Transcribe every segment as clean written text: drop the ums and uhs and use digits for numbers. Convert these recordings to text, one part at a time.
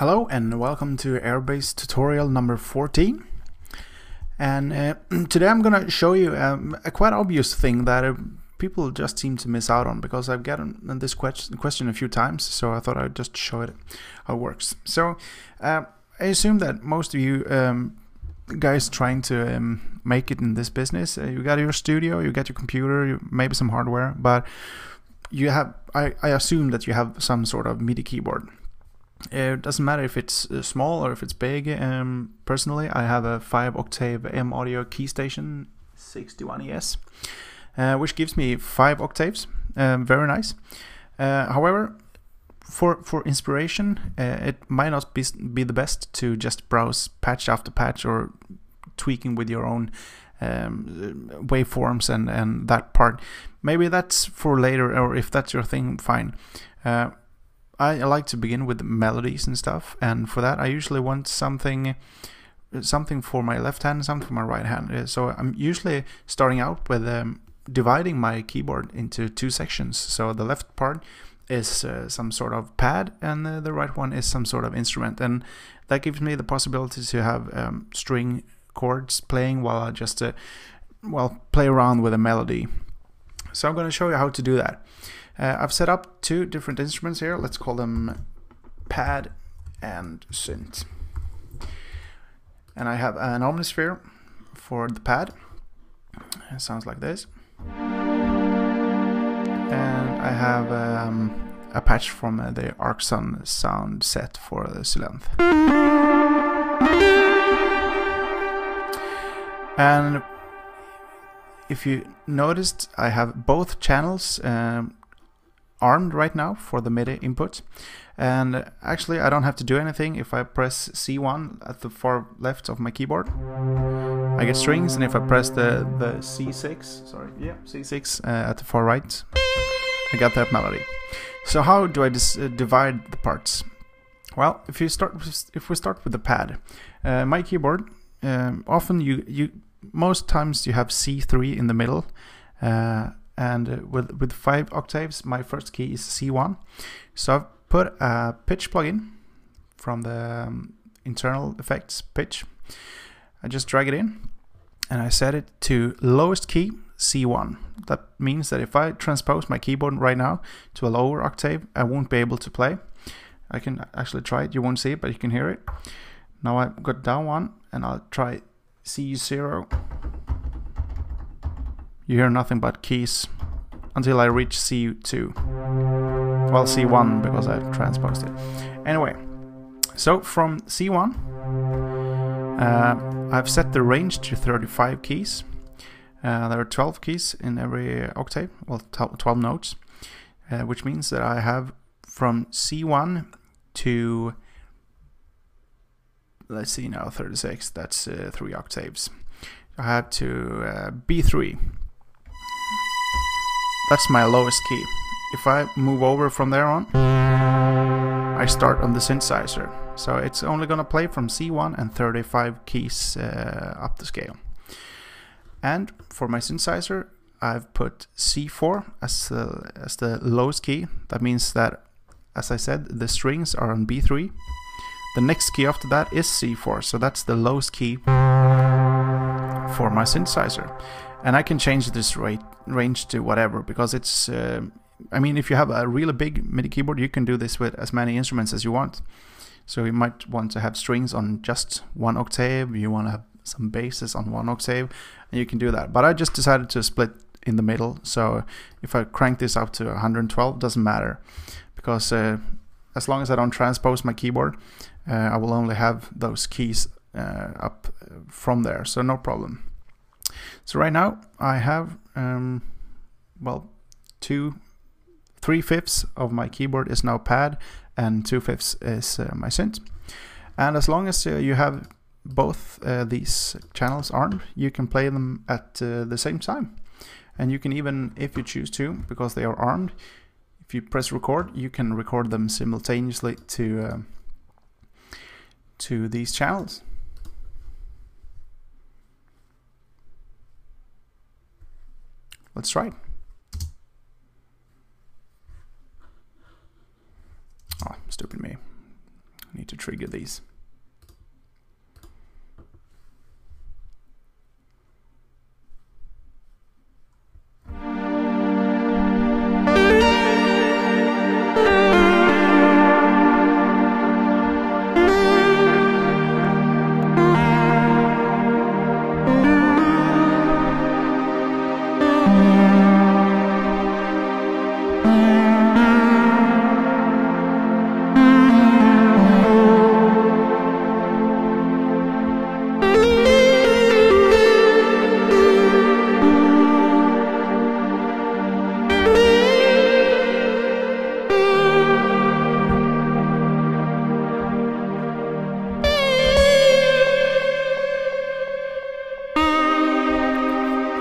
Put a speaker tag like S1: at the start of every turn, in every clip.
S1: Hello and welcome to Airbase tutorial number 14. And today I'm going to show you a quite obvious thing that people just seem to miss out on, because I've gotten this question a few times, so I thought I'd just show it how it works. So I assume that most of you guys trying to make it in this business, you got your studio, you got your computer, maybe some hardware, but you have, I assume that you have some sort of MIDI keyboard. It doesn't matter if it's small or if it's big. Personally, I have a 5-octave M Audio Keystation 61ES, which gives me 5 octaves. Very nice. However, for inspiration, it might not be the best to just browse patch after patch or tweaking with your own waveforms and that part. Maybe that's for later, or if that's your thing, fine. I like to begin with melodies and stuff, and for that I usually want something for my left hand, something for my right hand. So I'm usually starting out with dividing my keyboard into 2 sections. So the left part is some sort of pad, and the right one is some sort of instrument, and that gives me the possibility to have string chords playing while I just play around with a melody. So I'm going to show you how to do that. I've set up 2 different instruments here. Let's call them pad and synth. And I have an omnisphere for the pad. It sounds like this. And I have a patch from the Arcson sound set for the Sylenth. And if you noticed, I have both channels armed right now for the MIDI input, and actually I don't have to do anything. If I press C1 at the far left of my keyboard, I get strings, and if I press the C6 at the far right, I got that melody. So how do I divide the parts? Well, if we start with the pad, my keyboard, often most times you have C3 in the middle. And with 5 octaves, my first key is C1. So I've put a pitch plugin from the internal effects pitch. I just drag it in, and I set it to lowest key, C1. That means that if I transpose my keyboard right now to a lower octave, I won't be able to play. I can actually try it. You won't see it, but you can hear it. Now I've got down 1, and I'll try C0. You hear nothing but keys until I reach C2. Well, C1 because I transposed it. Anyway, so from C1, I've set the range to 35 keys. There are 12 keys in every octave, well, 12 notes, which means that I have from C1 to, let's see now, 36, that's 3 octaves. I have to B3. That's my lowest key. If I move over from there on, I start on the synthesizer. So it's only going to play from C1 and 35 keys up the scale. And for my synthesizer, I've put C4 as the lowest key. That means that, as I said, the strings are on B3. The next key after that is C4, so that's the lowest key for my synthesizer. And I can change this range to whatever, because it's, I mean, if you have a really big MIDI keyboard, you can do this with as many instruments as you want. So you might want to have strings on just 1 octave, you want to have some basses on 1 octave, and you can do that. But I just decided to split in the middle, so if I crank this up to 112, doesn't matter, because as long as I don't transpose my keyboard, I will only have those keys up from there, so no problem. So right now I have, well, 3/5 of my keyboard is now pad, and 2/5 is my synth. And as long as you have both these channels armed, you can play them at the same time. And you can even, if you choose to, because they are armed, if you press record, you can record them simultaneously to these channels. Let's try it. Oh, stupid me. I need to trigger these.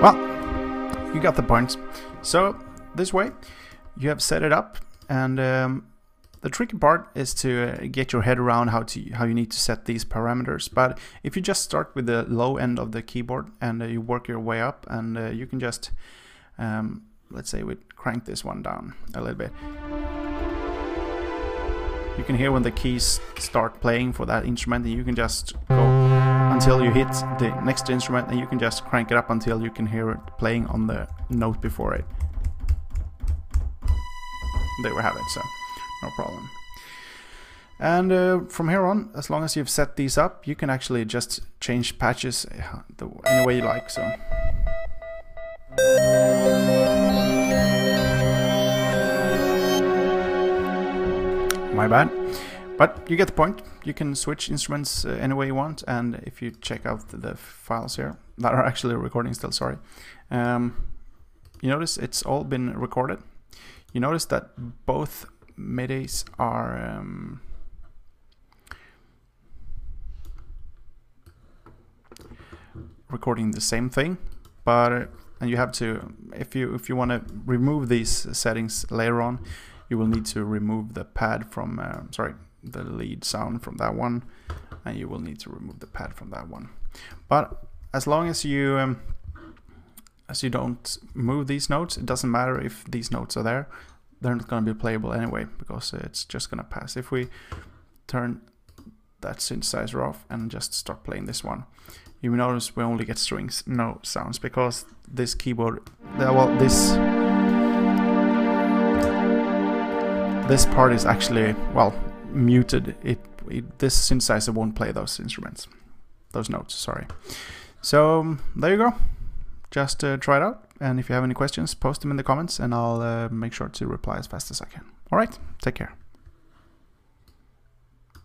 S1: Well, you got the point. So this way you have set it up, and the tricky part is to get your head around how you need to set these parameters. But if you just start with the low end of the keyboard and you work your way up, and you can just let's say we crank this one down a little bit. You can hear when the keys start playing for that instrument, and you can just go until you hit the next instrument, and you can just crank it up until you can hear it playing on the note before it. There we have it, so no problem. And from here on, as long as you've set these up, you can actually just change patches any way you like. So my bad, but you get the point. You can switch instruments any way you want, and if you check out the files here that are actually recording still, sorry, you notice it's all been recorded. You notice that both midis are recording the same thing, but and you have to, if you want to remove these settings later on, you will need to remove the pad from the lead sound from that one, and you will need to remove the pad from that one. But as long as you don't move these notes, it doesn't matter if these notes are there. They're not going to be playable anyway, because it's just going to pass. If we turn that synthesizer off and just start playing this one, you will notice we only get strings, no sounds, because this keyboard, well, this part is actually, well, muted. This synthesizer won't play those notes, sorry. So there you go. Just try it out, and if you have any questions, post them in the comments, and I'll make sure to reply as fast as I can. All right, take care.